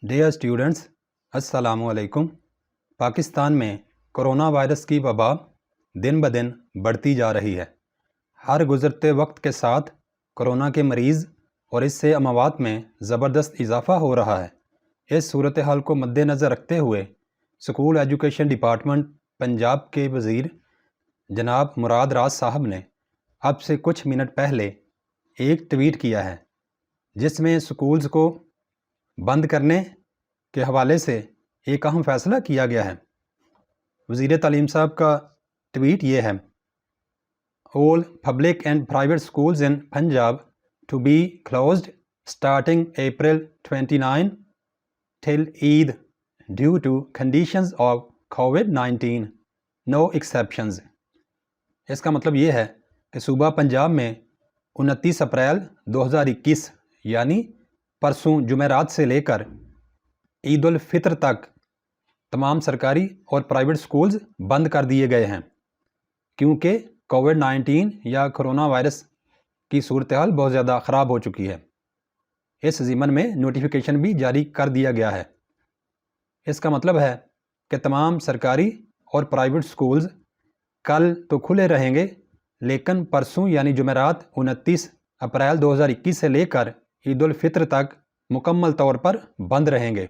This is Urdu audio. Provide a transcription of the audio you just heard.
ڈیئر اسٹوڈنٹس، السلام علیکم۔ پاکستان میں کرونا وائرس کی وبا دن بدن بڑھتی جا رہی ہے۔ ہر گزرتے وقت کے ساتھ کرونا کے مریض اور اس سے اموات میں زبردست اضافہ ہو رہا ہے۔ اس صورتحال کو مد نظر رکھتے ہوئے اسکول ایجوکیشن ڈپارٹمنٹ پنجاب کے وزیر جناب مراد راز صاحب نے اب سے کچھ منٹ پہلے ایک ٹویٹ کیا ہے، جس میں اسکولز کو بند کرنے کے حوالے سے ایک اہم فیصلہ کیا گیا ہے۔ وزیر تعلیم صاحب کا ٹویٹ یہ ہے: All public and private schools in Punjab to be closed starting April 29 till Eid due to conditions of COVID-19, no exceptions۔ اس کا مطلب یہ ہے کہ صوبہ پنجاب میں 29 اپریل 2021 یعنی پرسوں جمعرات سے لے کر عید الفطر تک تمام سرکاری اور پرائیویٹ سکولز بند کر دیے گئے ہیں، کیونکہ کووڈ-19 یا کرونا وائرس کی صورتحال بہت زیادہ خراب ہو چکی ہے۔ اس ضمن میں نوٹیفیکیشن بھی جاری کر دیا گیا ہے۔ اس کا مطلب ہے کہ تمام سرکاری اور پرائیویٹ سکولز کل تو کھلے رہیں گے، لیکن پرسوں یعنی جمعرات 29 اپریل 2021 سے لے کر عید الفطر تک مکمل طور پر بند رہیں گے۔